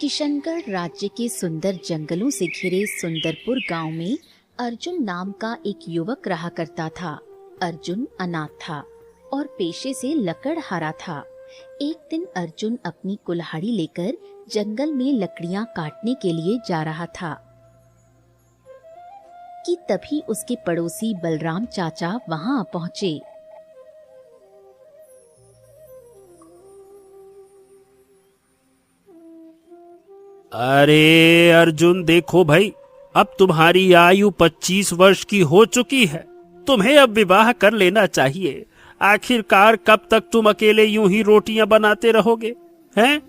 किशनगढ़ राज्य के सुंदर जंगलों से घिरे सुंदरपुर गांव में अर्जुन नाम का एक युवक रहा करता था। अर्जुन अनाथ था और पेशे से लकड़हारा था। एक दिन अर्जुन अपनी कुल्हाड़ी लेकर जंगल में लकड़ियां काटने के लिए जा रहा था कि तभी उसके पड़ोसी बलराम चाचा वहां पहुंचे। अरे अर्जुन, देखो भाई, अब तुम्हारी आयु 25 वर्ष की हो चुकी है। तुम्हें अब विवाह कर लेना चाहिए। आखिरकार कब तक तुम अकेले यूं ही रोटियां बनाते रहोगे, हैं?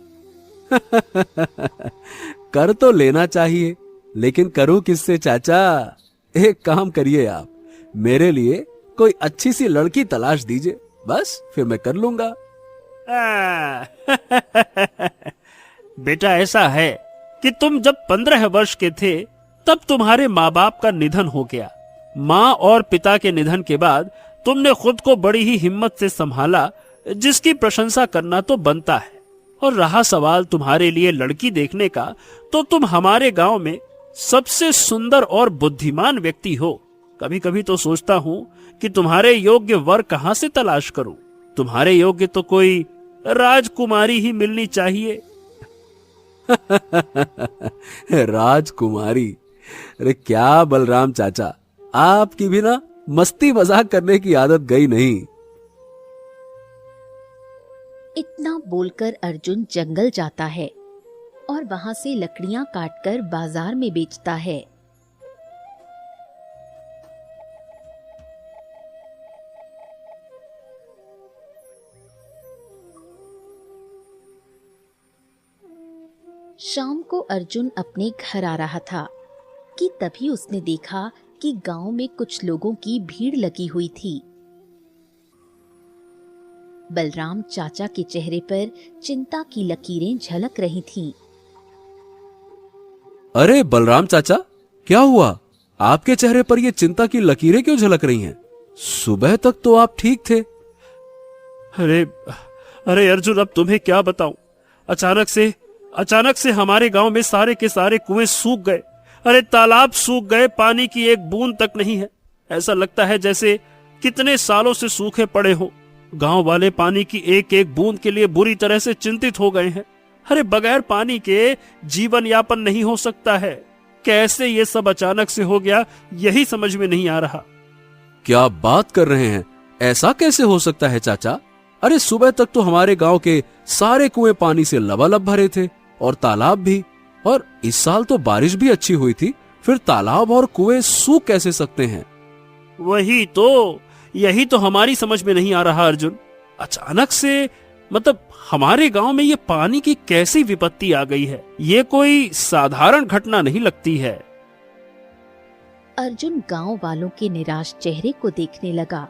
कर तो लेना चाहिए, लेकिन करूं किससे चाचा? एक काम करिए, आप मेरे लिए कोई अच्छी सी लड़की तलाश दीजिए, बस फिर मैं कर लूंगा। बेटा, ऐसा है कि तुम जब 15 वर्ष के थे तब तुम्हारे माँ बाप का निधन हो गया। माँ और पिता के निधन के बाद तुमने खुद को बड़ी ही हिम्मत से संभाला, जिसकी प्रशंसा करना तो बनता है। और रहा सवाल तुम्हारे लिए लड़की देखने का, तो तुम हमारे गांव में सबसे सुंदर और बुद्धिमान व्यक्ति हो। कभी कभी तो सोचता हूँ कि तुम्हारे योग्य वर कहाँ से तलाश करूं। तुम्हारे योग्य तो कोई राजकुमारी ही मिलनी चाहिए। राजकुमारी? अरे क्या बलराम चाचा, आपकी भी ना मस्ती मजाक करने की आदत गई नहीं। इतना बोलकर अर्जुन जंगल जाता है और वहां से लकड़ियां काटकर बाजार में बेचता है। शाम को अर्जुन अपने घर आ रहा था कि तभी उसने देखा कि गांव में कुछ लोगों की भीड़ लगी हुई थी। बलराम चाचा के चेहरे पर चिंता की लकीरें झलक रही थीं। अरे बलराम चाचा, क्या हुआ? आपके चेहरे पर ये चिंता की लकीरें क्यों झलक रही हैं? सुबह तक तो आप ठीक थे। अरे अर्जुन, अब तुम्हें क्या बताऊं। अचानक से हमारे गांव में सारे के सारे कुएं सूख गए। अरे तालाब सूख गए, पानी की एक बूंद तक नहीं है। ऐसा लगता है जैसे कितने सालों से सूखे पड़े हो। गांव वाले पानी की एक एक बूंद के लिए बुरी तरह से चिंतित हो गए हैं। अरे बगैर पानी के जीवन यापन नहीं हो सकता है। कैसे ये सब अचानक से हो गया, यही समझ में नहीं आ रहा। क्या बात कर रहे हैं? ऐसा कैसे हो सकता है चाचा? अरे सुबह तक तो हमारे गांव के सारे कुएं पानी से लबालब भरे थे, और तालाब भी। और इस साल तो बारिश भी अच्छी हुई थी, फिर तालाब और कुएं सूख कैसे सकते हैं? यही तो हमारी समझ में नहीं आ रहा अर्जुन। अचानक से, मतलब हमारे गांव में ये पानी की कैसी विपत्ति आ गई है? ये कोई साधारण घटना नहीं लगती है। अर्जुन गांव वालों के निराश चेहरे को देखने लगा।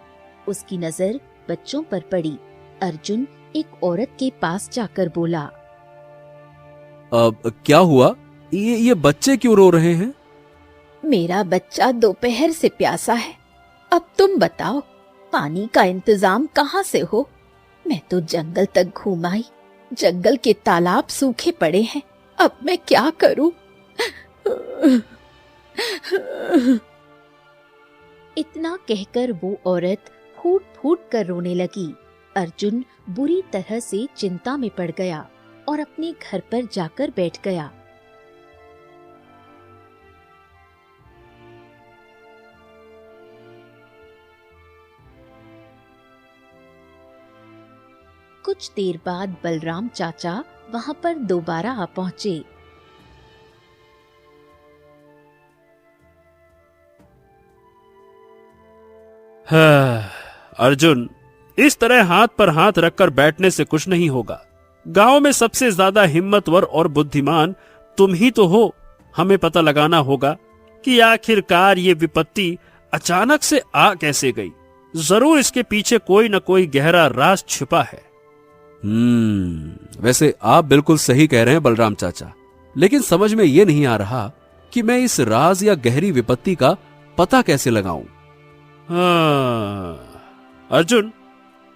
उसकी नजर बच्चों पर पड़ी। अर्जुन एक औरत के पास जाकर बोला, अब क्या हुआ? ये बच्चे क्यों रो रहे हैं? मेरा बच्चा दोपहर से प्यासा है। अब तुम बताओ, पानी का इंतजाम कहाँ से हो? मैं तो जंगल तक घूम आई, जंगल के तालाब सूखे पड़े हैं। अब मैं क्या करूं? इतना कहकर वो औरत फूट फूट कर रोने लगी। अर्जुन बुरी तरह से चिंता में पड़ गया और अपने घर पर जाकर बैठ गया। कुछ देर बाद बलराम चाचा वहां पर दोबारा आ पहुंचे। अर्जुन, इस तरह हाथ पर हाथ रखकर बैठने से कुछ नहीं होगा। गांव में सबसे ज्यादा हिम्मतवर और बुद्धिमान तुम ही तो हो। हमें पता लगाना होगा कि आखिरकार ये विपत्ति अचानक से आ कैसे गई। जरूर इसके पीछे कोई न कोई गहरा राज छिपा है। वैसे आप बिल्कुल सही कह रहे हैं बलराम चाचा, लेकिन समझ में ये नहीं आ रहा कि मैं इस राज या गहरी विपत्ति का पता कैसे लगाऊं। अर्जुन,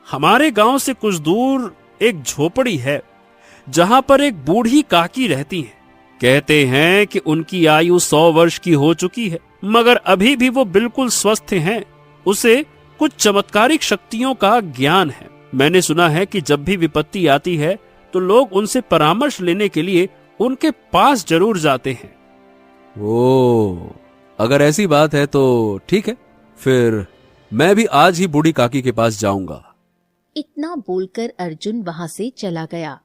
हमारे गांव से कुछ दूर एक झोपड़ी है जहां पर एक बूढ़ी काकी रहती हैं। कहते हैं कि उनकी आयु 100 वर्ष की हो चुकी है, मगर अभी भी वो बिल्कुल स्वस्थ हैं। उसे कुछ चमत्कारिक शक्तियों का ज्ञान है। मैंने सुना है कि जब भी विपत्ति आती है तो लोग उनसे परामर्श लेने के लिए उनके पास जरूर जाते हैं। ओ, अगर ऐसी बात है तो ठीक है, फिर मैं भी आज ही बूढ़ी काकी के पास जाऊंगा। इतना बोलकर अर्जुन वहां से चला गया।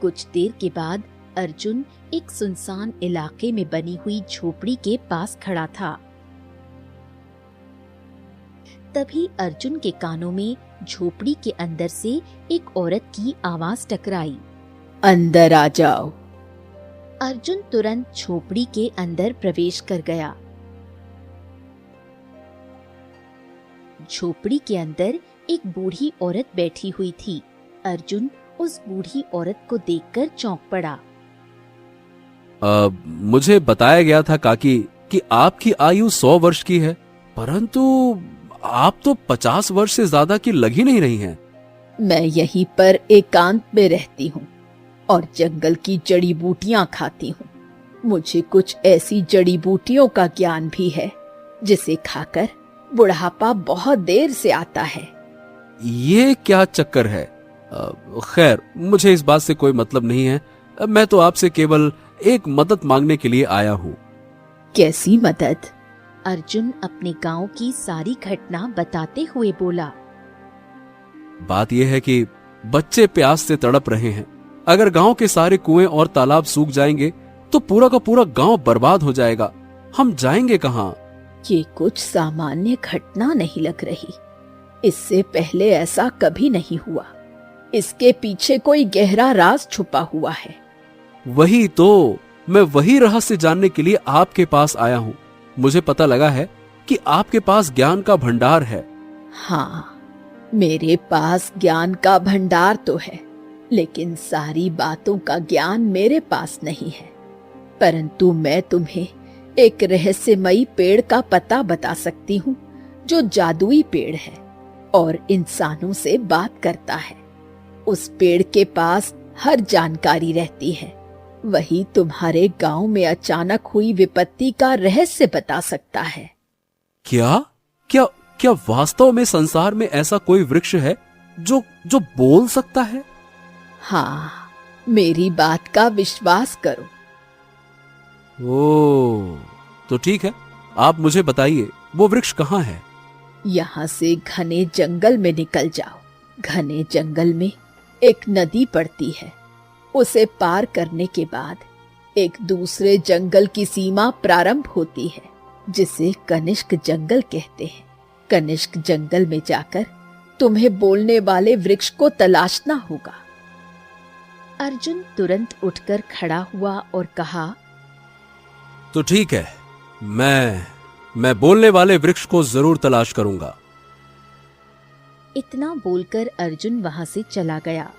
कुछ देर के बाद अर्जुन एक सुनसान इलाके में बनी हुई झोपड़ी के पास खड़ा था। तभी अर्जुन के कानों में झोपड़ी के अंदर से एक औरत की आवाज टकराई, अंदर आ जाओ। अर्जुन तुरंत झोपड़ी के अंदर प्रवेश कर गया। झोपड़ी के अंदर एक बूढ़ी औरत बैठी हुई थी। अर्जुन उस बूढ़ी औरत को देखकर चौंक पड़ा। मुझे बताया गया था काकी कि आपकी आयु 100 वर्ष की है, परंतु आप तो 50 वर्ष से ज्यादा की लग ही नहीं रही हैं। मैं यहीं पर एकांत में रहती हूँ और जंगल की जड़ी बूटियां खाती हूँ। मुझे कुछ ऐसी जड़ी बूटियों का ज्ञान भी है जिसे खाकर बुढ़ापा बहुत देर से आता है। ये क्या चक्कर है? खैर, मुझे इस बात से कोई मतलब नहीं है। मैं तो आपसे केवल एक मदद मांगने के लिए आया हूँ। कैसी मदद? अर्जुन अपने गांव की सारी घटना बताते हुए बोला। बात यह है कि बच्चे प्यास से तड़प रहे हैं। अगर गांव के सारे कुएं और तालाब सूख जाएंगे तो पूरा का पूरा गांव बर्बाद हो जाएगा। हम जाएंगे कहाँ? ये कुछ सामान्य घटना नहीं लग रही। इससे पहले ऐसा कभी नहीं हुआ। इसके पीछे कोई गहरा राज छुपा हुआ है। वही तो, मैं वही रहस्य जानने के लिए आपके पास आया हूँ। मुझे पता लगा है कि आपके पास ज्ञान का भंडार है। हाँ, मेरे पास ज्ञान का भंडार तो है, लेकिन सारी बातों का ज्ञान मेरे पास नहीं है। परंतु मैं तुम्हें एक रहस्यमयी पेड़ का पता बता सकती हूँ, जो जादुई पेड़ है और इंसानों से बात करता है। उस पेड़ के पास हर जानकारी रहती है। वही तुम्हारे गांव में अचानक हुई विपत्ति का रहस्य बता सकता है। क्या क्या क्या वास्तव में संसार में ऐसा कोई वृक्ष है जो जो बोल सकता है? हाँ, मेरी बात का विश्वास करो। ओ, तो ठीक है, आप मुझे बताइए वो वृक्ष कहाँ है? यहाँ से घने जंगल में निकल जाओ। घने जंगल में एक नदी पड़ती है। उसे पार करने के बाद एक दूसरे जंगल की सीमा प्रारंभ होती है, जिसे कनिष्क जंगल कहते हैं। कनिष्क जंगल में जाकर तुम्हें बोलने वाले वृक्ष को तलाशना होगा। अर्जुन तुरंत उठकर खड़ा हुआ और कहा, तो ठीक है, मैं बोलने वाले वृक्ष को जरूर तलाश करूंगा। इतना बोलकर अर्जुन वहां से चला गया।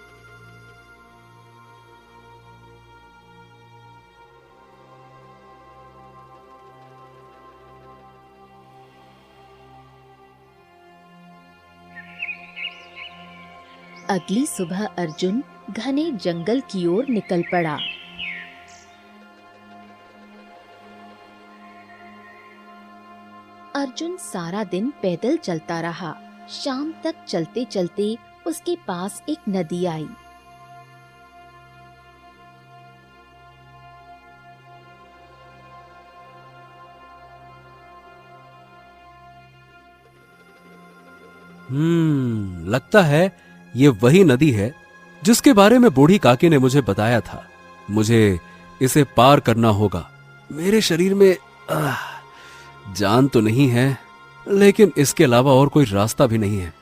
अगली सुबह अर्जुन घने जंगल की ओर निकल पड़ा। अर्जुन सारा दिन पैदल चलता रहा। शाम तक चलते चलते उसके पास एक नदी आई। लगता है ये वही नदी है जिसके बारे में बूढ़ी काकी ने मुझे बताया था। मुझे इसे पार करना होगा। मेरे शरीर में जान तो नहीं है, लेकिन इसके अलावा और कोई रास्ता भी नहीं है।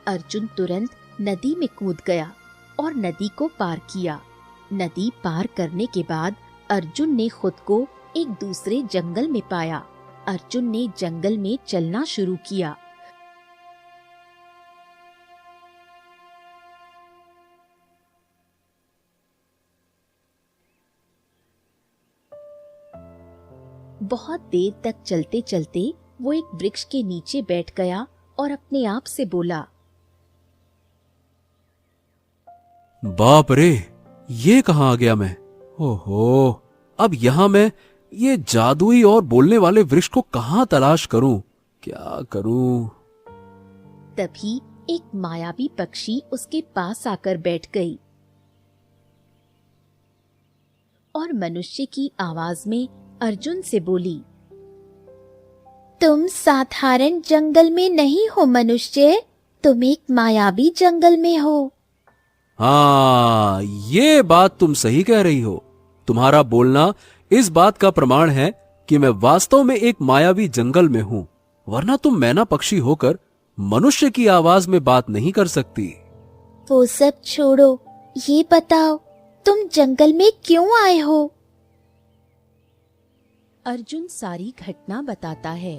अर्जुन तुरंत नदी में कूद गया और नदी को पार किया। नदी पार करने के बाद अर्जुन ने खुद को एक दूसरे जंगल में पाया। अर्जुन ने जंगल में चलना शुरू किया। बहुत देर तक चलते चलते वो एक वृक्ष के नीचे बैठ गया और अपने आप से बोला, बाप रे, ये कहाँ आ गया मैं? ओहो, अब यहां मैं ये जादुई और बोलने वाले वृक्ष को कहाँ तलाश करूं? क्या करूं? तभी एक मायावी पक्षी उसके पास आकर बैठ गई और मनुष्य की आवाज में अर्जुन से बोली, तुम साधारण जंगल में नहीं हो मनुष्य, तुम एक मायावी जंगल में हो। हाँ, ये बात तुम सही कह रही हो। तुम्हारा बोलना इस बात का प्रमाण है कि मैं वास्तव में एक मायावी जंगल में हूं, वरना तुम मैना पक्षी होकर मनुष्य की आवाज में बात नहीं कर सकती। वो सब छोड़ो, ये बताओ तुम जंगल में क्यों आए हो? अर्जुन सारी घटना बताता है।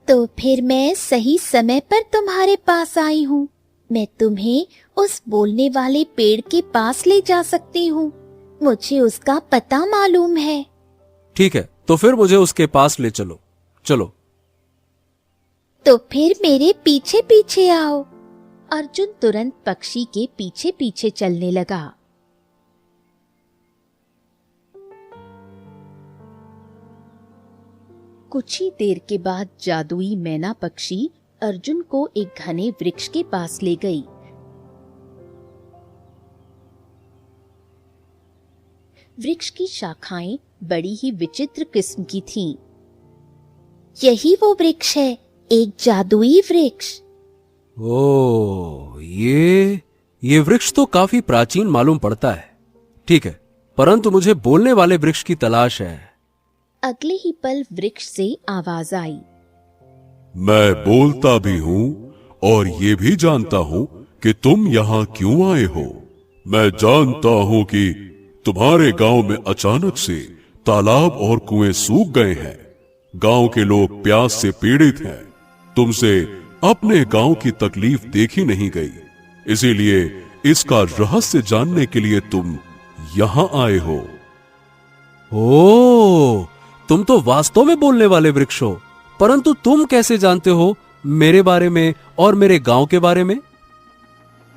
तो फिर मैं सही समय पर तुम्हारे पास आई हूँ। मैं तुम्हें उस बोलने वाले पेड़ के पास ले जा सकती हूँ। मुझे उसका पता मालूम है। ठीक है, तो फिर मुझे उसके पास ले चलो। चलो। तो फिर मेरे पीछे पीछे आओ। अर्जुन तुरंत पक्षी के पीछे पीछे चलने लगा। कुछ ही देर के बाद जादुई मैना पक्षी अर्जुन को एक घने वृक्ष के पास ले गई। वृक्ष की शाखाएं बड़ी ही विचित्र किस्म की थीं। यही वो वृक्ष है, एक जादुई वृक्ष। ओ, ये वृक्ष तो काफी प्राचीन मालूम पड़ता है। ठीक है, परंतु मुझे बोलने वाले वृक्ष की तलाश है। अगले ही पल वृक्ष से आवाज आई, मैं बोलता भी हूँ और ये भी जानता हूँ कि तुम यहाँ क्यों आए हो। मैं जानता हूँ कि तुम्हारे गांव में अचानक से तालाब और कुएं सूख गए हैं। गांव के लोग प्यास से पीड़ित हैं। तुमसे अपने गांव की तकलीफ देखी नहीं गई, इसीलिए इसका रहस्य जानने के लिए तुम यहाँ आए हो। ओ, तुम तो वास्तव में बोलने वाले वृक्ष हो, परंतु तुम कैसे जानते हो मेरे बारे में और मेरे गांव के बारे में?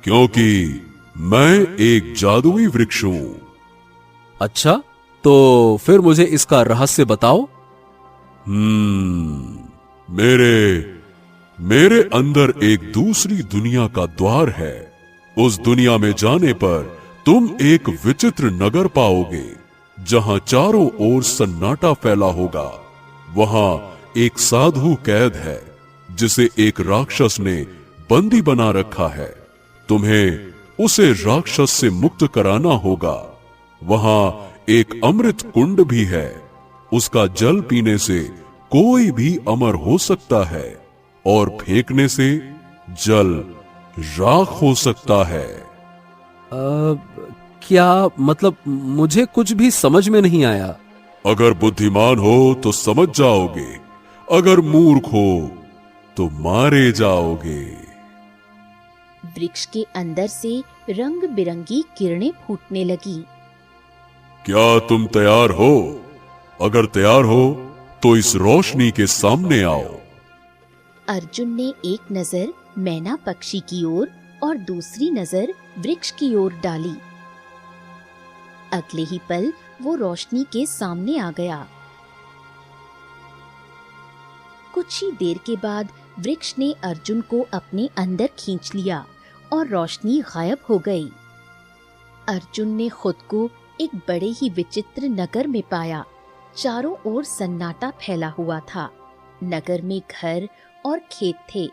क्योंकि मैं एक जादुई वृक्ष हूं। अच्छा, तो फिर मुझे इसका रहस्य बताओ। मेरे अंदर एक दूसरी दुनिया का द्वार है। उस दुनिया में जाने पर तुम एक विचित्र नगर पाओगे, जहां चारों ओर सन्नाटा फैला होगा। वहां एक साधु कैद है, जिसे एक राक्षस ने बंदी बना रखा है। तुम्हें उसे राक्षस से मुक्त कराना होगा। वहां एक अमृत कुंड भी है। उसका जल पीने से कोई भी अमर हो सकता है और फेंकने से जल राख हो सकता है। क्या मतलब? मुझे कुछ भी समझ में नहीं आया। अगर बुद्धिमान हो तो समझ जाओगे, अगर मूर्ख हो तो मारे जाओगे। वृक्ष के अंदर से रंग बिरंगी किरणें फूटने लगी। क्या तुम तैयार हो? अगर तैयार हो तो इस रोशनी के सामने आओ। अर्जुन ने एक नजर मैना पक्षी की ओर और दूसरी नजर वृक्ष की ओर डाली। अगले ही पल वो रोशनी के सामने आ गया। कुछ ही देर के बाद वृक्ष ने अर्जुन को अपने अंदर खींच लिया और रोशनी गायब हो गई। अर्जुन ने खुद को एक बड़े ही विचित्र नगर में पाया। चारों ओर सन्नाटा फैला हुआ था। नगर में घर और खेत थे,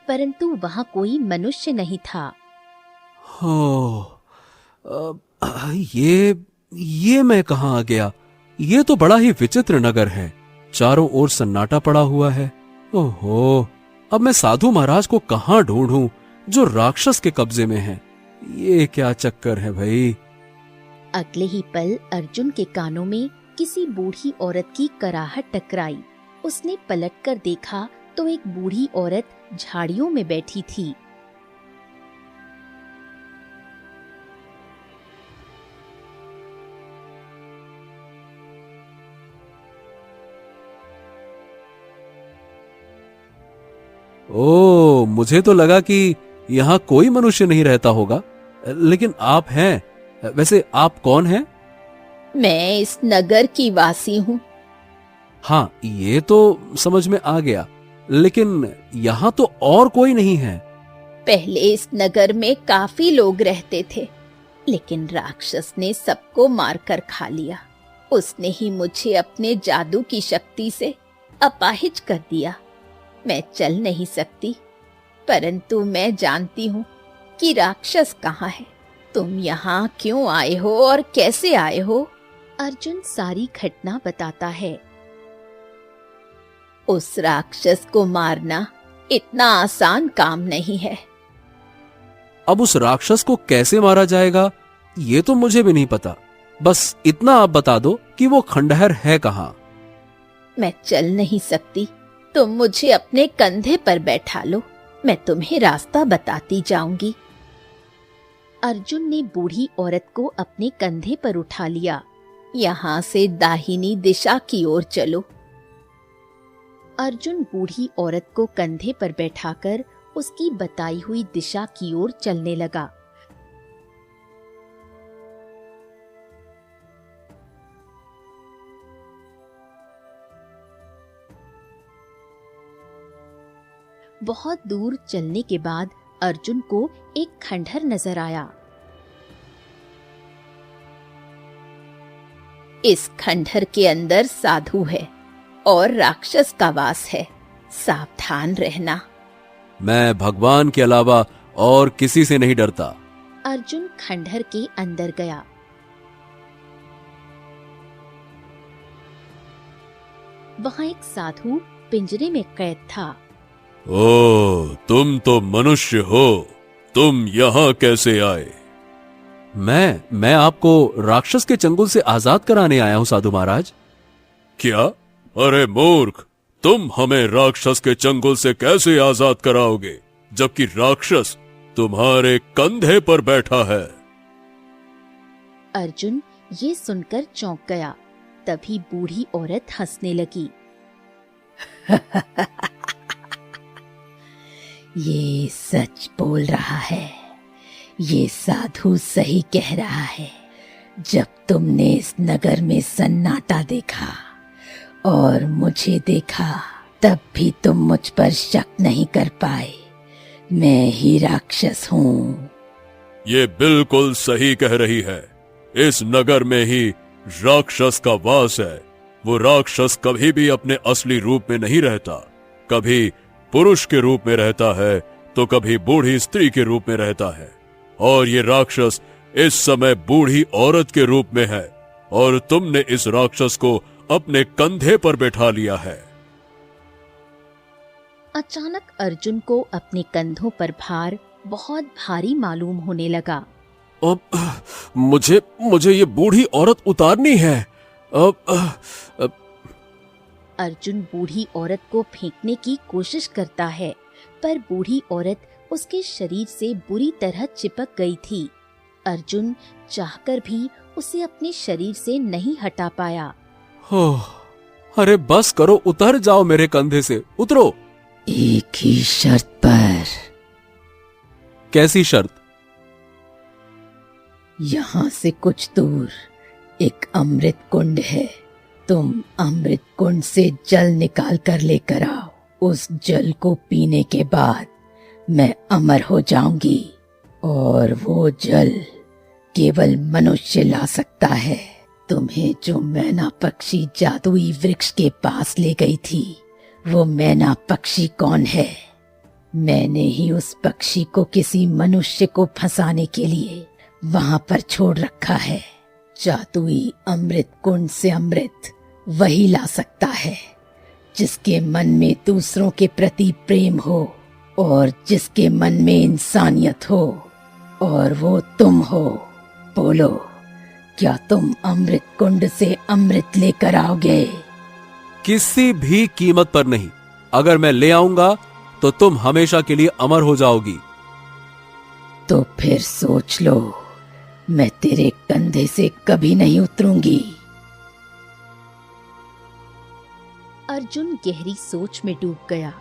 परंतु वहां कोई मनुष्य नहीं था। ये मैं कहाँ आ गया? ये तो बड़ा ही विचित्र नगर है। चारों ओर सन्नाटा पड़ा हुआ है। ओहो, अब मैं साधु महाराज को कहाँ ढूंढूं जो राक्षस के कब्जे में है? ये क्या चक्कर है भाई? अगले ही पल अर्जुन के कानों में किसी बूढ़ी औरत की कराहट टकराई। उसने पलटकर देखा तो एक बूढ़ी औरत झाड़ियों में बैठी थी। ओ, मुझे तो लगा कि यहाँ कोई मनुष्य नहीं रहता होगा, लेकिन आप हैं। वैसे आप कौन हैं? मैं इस नगर की वासी हूँ। हाँ, ये तो समझ में आ गया, लेकिन यहाँ तो और कोई नहीं है। पहले इस नगर में काफी लोग रहते थे, लेकिन राक्षस ने सबको मारकर खा लिया। उसने ही मुझे अपने जादू की शक्ति से अपाहिज कर दिया। मैं चल नहीं सकती, परंतु मैं जानती हूँ कि राक्षस कहाँ है। तुम यहाँ क्यों आए हो और कैसे आए हो? अर्जुन सारी घटना बताता है। उस राक्षस को मारना इतना आसान काम नहीं है। अब उस राक्षस को कैसे मारा जाएगा, ये तो मुझे भी नहीं पता। बस इतना आप बता दो कि वो खंडहर है कहाँ। मैं चल नहीं सकती, तुम मुझे अपने कंधे पर बैठा लो, मैं तुम्हें रास्ता बताती जाऊंगी। अर्जुन ने बूढ़ी औरत को अपने कंधे पर उठा लिया। यहाँ से दाहिनी दिशा की ओर चलो। अर्जुन बूढ़ी औरत को कंधे पर बैठाकर उसकी बताई हुई दिशा की ओर चलने लगा। बहुत दूर चलने के बाद अर्जुन को एक खंडहर नजर आया। इस खंडहर के अंदर साधु है और राक्षस का वास है, सावधान रहना। मैं भगवान के अलावा और किसी से नहीं डरता। अर्जुन खंडहर के अंदर गया। वहां एक साधु पिंजरे में कैद था। ओ, तुम तो मनुष्य हो, तुम यहाँ कैसे आए? मैं आपको राक्षस के चंगुल से आजाद कराने आया हूँ साधु महाराज। क्या? अरे मूर्ख, तुम हमें राक्षस के चंगुल से कैसे आजाद कराओगे, जबकि राक्षस तुम्हारे कंधे पर बैठा है? अर्जुन ये सुनकर चौंक गया। तभी बूढ़ी औरत हंसने लगी। ये सच बोल रहा है, ये साधु सही कह रहा है। जब तुमने इस नगर में सन्नाटा देखा और मुझे देखा, तब भी तुम मुझ पर शक नहीं कर पाए। मैं ही राक्षस हूँ। ये बिल्कुल सही कह रही है। इस नगर में ही राक्षस का वास है। वो राक्षस कभी भी अपने असली रूप में नहीं रहता। कभी पुरुष के रूप में रहता है तो कभी बूढ़ी स्त्री के रूप में रहता है, और ये राक्षस इस समय बूढ़ी औरत के रूप में है, और तुमने इस राक्षस को अपने कंधे पर बैठा लिया है। अचानक अर्जुन को अपने कंधों पर भार बहुत भारी मालूम होने लगा। अब मुझे ये बूढ़ी औरत उतारनी है। अब अर्जुन बूढ़ी औरत को फेंकने की कोशिश करता है, पर बूढ़ी औरत उसके शरीर से बुरी तरह चिपक गई थी। अर्जुन चाहकर भी उसे अपने शरीर से नहीं हटा पाया। अरे बस करो, उतर जाओ मेरे कंधे से, उतरो। एक ही शर्त पर। कैसी शर्त? यहाँ से कुछ दूर एक अमृत कुंड है। तुम अमृत कुंड से जल निकाल कर लेकर आओ। उस जल को पीने के बाद मैं अमर हो जाऊंगी, और वो जल केवल मनुष्य ला सकता है। तुम्हें जो मैना पक्षी जादुई वृक्ष के पास ले गई थी, वो मैना पक्षी कौन है? मैंने ही उस पक्षी को किसी मनुष्य को फंसाने के लिए वहां पर छोड़ रखा है। जादुई अमृत कुंड से अमृत वही ला सकता है जिसके मन में दूसरों के प्रति प्रेम हो, और जिसके मन में इंसानियत हो, और वो तुम हो। बोलो, क्या तुम अमृत कुंड से अमृत लेकर आओगे? किसी भी कीमत पर नहीं। अगर मैं ले आऊंगा तो तुम हमेशा के लिए अमर हो जाओगी। तो फिर सोच लो, मैं तेरे कंधे से कभी नहीं उतरूंगी। अर्जुन गहरी सोच में डूब गया।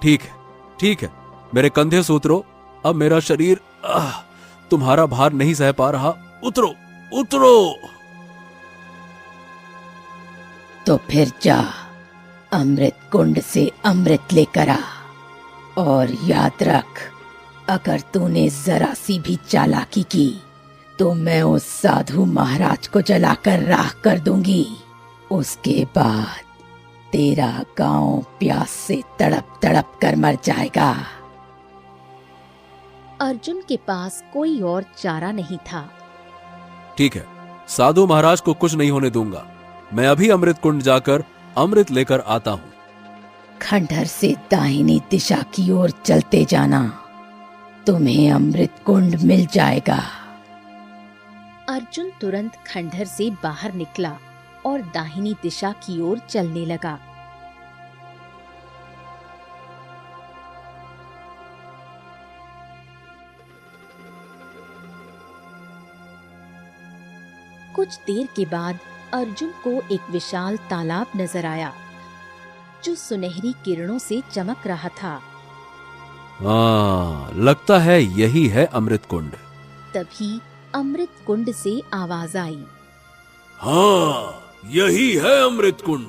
ठीक है, ठीक है, मेरे कंधे से उतरो। अब मेरा शरीर तुम्हारा भार नहीं सह पा रहा। उतरो उतरो। तो फिर जा, अमृत कुंड से अमृत लेकर आ। और याद रख, अगर तूने जरा सी भी चालाकी की तो मैं उस साधु महाराज को जलाकर राख कर दूंगी। उसके बाद तेरा गांव प्यास से तड़प तड़प कर मर जाएगा। अर्जुन के पास कोई और चारा नहीं था। ठीक है, साधु महाराज को कुछ नहीं होने दूंगा। मैं अभी अमृत कुंड जाकर अमृत लेकर आता हूँ। खंडहर से दाहिनी दिशा की ओर चलते जाना, तुम्हें अमृत कुंड मिल जाएगा। अर्जुन तुरंत खंडहर से बाहर निकला और दाहिनी दिशा की ओर चलने लगा। कुछ देर के बाद अर्जुन को एक विशाल तालाब नजर आया जो सुनहरी किरणों से चमक रहा था। लगता है यही है अमृत कुंड। तभी अमृत कुंड से आवाज आई, हाँ, यही है अमृत कुंड।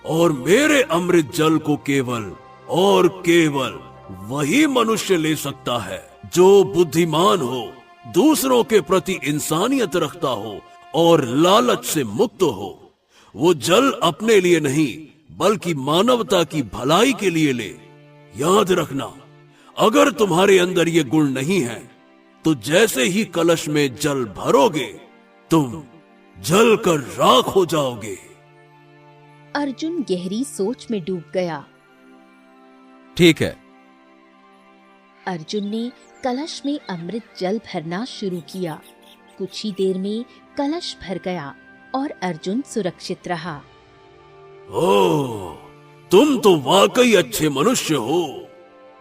और मेरे अमृत जल को केवल और केवल वही मनुष्य ले सकता है जो बुद्धिमान हो, दूसरों के प्रति इंसानियत रखता हो और लालच से मुक्त हो। वो जल अपने लिए नहीं बल्कि मानवता की भलाई के लिए ले। याद रखना, अगर तुम्हारे अंदर ये गुण नहीं है तो जैसे ही कलश में जल भरोगे तुम जल कर राख हो जाओगे। अर्जुन गहरी सोच में डूब गया। ठीक है। अर्जुन ने कलश में अमृत जल भरना शुरू किया। कुछ ही देर में कलश भर गया और अर्जुन सुरक्षित रहा। ओह, तुम तो वाकई अच्छे मनुष्य हो।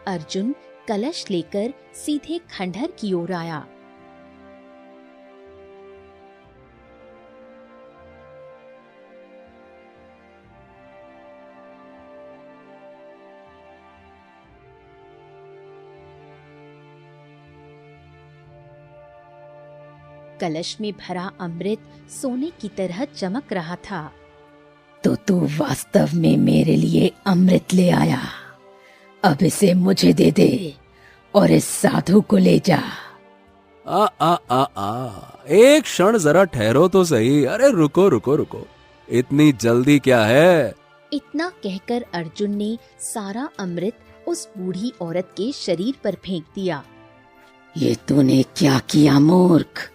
अर्जुन कलश लेकर सीधे खंडहर की ओर आया। कलश में भरा अमृत सोने की तरह चमक रहा था। तो तू वास्तव में मेरे लिए अमृत ले आया। अब इसे मुझे दे दे और इस साधु को ले जा। एक क्षण जरा ठहरो तो सही। अरे रुको रुको रुको, इतनी जल्दी क्या है? इतना कहकर अर्जुन ने सारा अमृत उस बूढ़ी औरत के शरीर पर फेंक दिया। ये तूने क्या किया मूर्ख?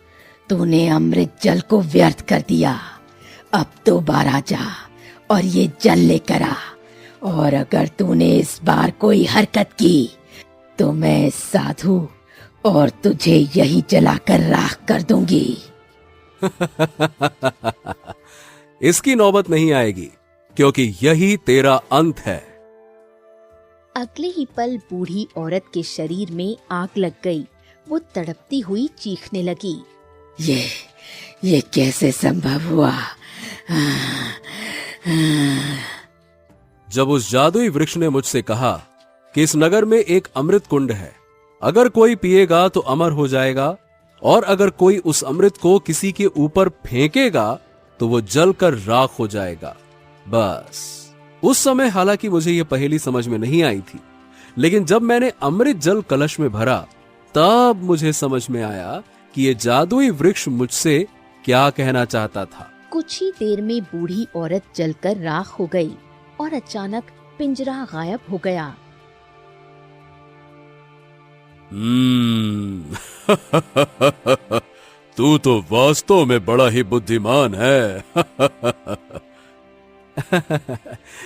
तूने अमृत जल को व्यर्थ कर दिया। अब दोबारा जा और ये जल लेकर आ। और अगर तूने इस बार कोई हरकत की तो मैं साधु और तुझे यही जलाकर राख कर दूंगी। इसकी नौबत नहीं आएगी क्योंकि यही तेरा अंत है। अगले ही पल बूढ़ी औरत के शरीर में आग लग गई। वो तड़पती हुई चीखने लगी। ये कैसे संभव हुआ? जब उस जादुई वृक्ष ने मुझसे कहा कि इस नगर में एक अमृत कुंड है, अगर कोई पिएगा तो अमर हो जाएगा, और अगर कोई उस अमृत को किसी के ऊपर फेंकेगा तो वो जलकर राख हो जाएगा। बस उस समय हालांकि मुझे ये पहेली समझ में नहीं आई थी, लेकिन जब मैंने अमृत जल कलश में भरा तब मुझे समझ में आया कि ये जादुई वृक्ष मुझसे क्या कहना चाहता था। कुछ ही देर में बूढ़ी औरत जलकर राख हो गई और अचानक पिंजरा गायब हो गया। तू तो वास्तव में बड़ा ही बुद्धिमान है।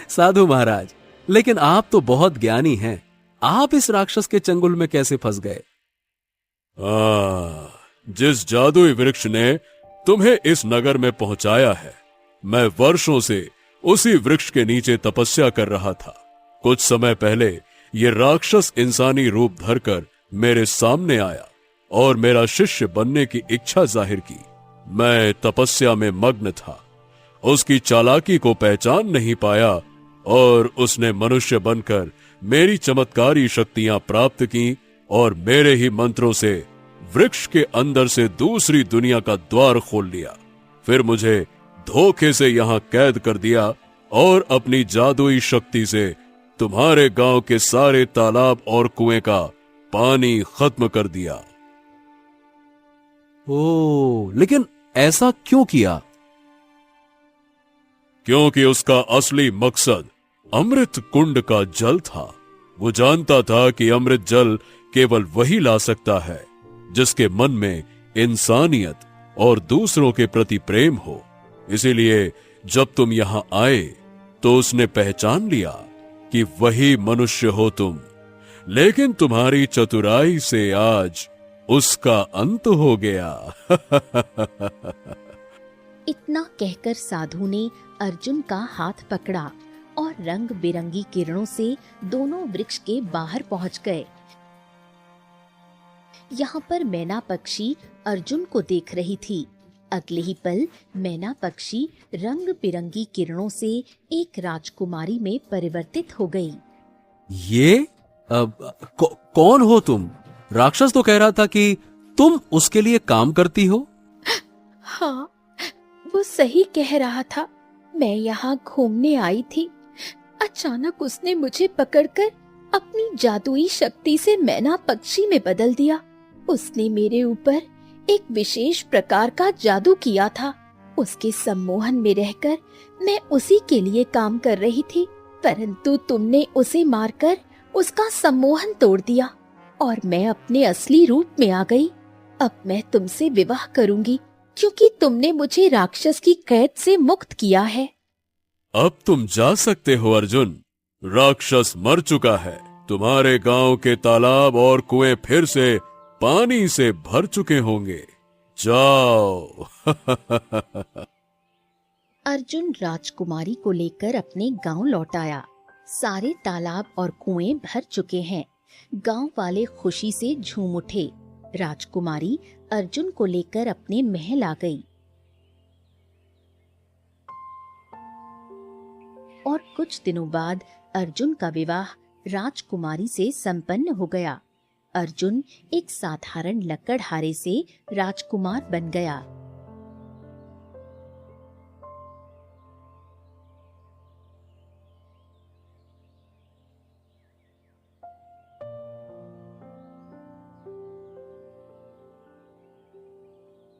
साधु महाराज, लेकिन आप तो बहुत ज्ञानी हैं। आप इस राक्षस के चंगुल में कैसे फंस गए? जिस जादुई वृक्ष ने तुम्हें इस नगर में पहुंचाया है, मैं वर्षों से उसी वृक्ष के नीचे तपस्या कर रहा था। कुछ समय पहले ये राक्षस इंसानी रूप धरकर मेरे सामने आया और मेरा शिष्य बनने की इच्छा जाहिर की। मैं तपस्या में मग्न था, उसकी चालाकी को पहचान नहीं पाया और उसने मनुष्य बनकर मेरी चमत्कारी शक्तियां प्राप्त की और मेरे ही मंत्रों से वृक्ष के अंदर से दूसरी दुनिया का द्वार खोल लिया। फिर मुझे धोखे से यहां कैद कर दिया और अपनी जादुई शक्ति से तुम्हारे गांव के सारे तालाब और कुएं का पानी खत्म कर दिया। ओ, लेकिन ऐसा क्यों किया? क्योंकि उसका असली मकसद अमृत कुंड का जल था। वो जानता था कि अमृत जल केवल वही ला सकता है जिसके मन में इंसानियत और दूसरों के प्रति प्रेम हो। इसीलिए जब तुम यहां आए तो उसने पहचान लिया कि वही मनुष्य हो तुम। लेकिन तुम्हारी चतुराई से आज उसका अंत हो गया। इतना कहकर साधु ने अर्जुन का हाथ पकड़ा और रंग बिरंगी किरणों से दोनों वृक्ष के बाहर पहुंच गए। यहाँ पर मैना पक्षी अर्जुन को देख रही थी। अगले ही पल मैना पक्षी रंग बिरंगी किरणों से एक राजकुमारी में परिवर्तित हो गई। ये कौन हो तुम? राक्षस तो कह रहा था कि तुम उसके लिए काम करती हो। हाँ, वो सही कह रहा था। मैं यहाँ घूमने आई थी। अचानक उसने मुझे पकड़कर अपनी जादुई शक्ति से मैना पक्षी में बदल दिया। उसने मेरे ऊपर एक विशेष प्रकार का जादू किया था। उसके सम्मोहन में रहकर मैं उसी के लिए काम कर रही थी, परंतु तुमने उसे मारकर उसका सम्मोहन तोड़ दिया और मैं अपने असली रूप में आ गई। अब मैं तुमसे विवाह करूंगी क्योंकि तुमने मुझे राक्षस की कैद से मुक्त किया है। अब तुम जा सकते हो अर्जुन। राक्षस मर चुका है। तुम्हारे गांव के तालाब और कुएं फिर से पानी से भर चुके होंगे। जाओ। अर्जुन राजकुमारी को लेकर अपने गांव लौट आया। सारे तालाब और कुएं भर चुके हैं। गांव वाले खुशी से झूम उठे। राजकुमारी अर्जुन को लेकर अपने महल आ गई और कुछ दिनों बाद अर्जुन का विवाह राजकुमारी से संपन्न हो गया। अर्जुन एक साधारण लकड़हारे से राजकुमार बन गया।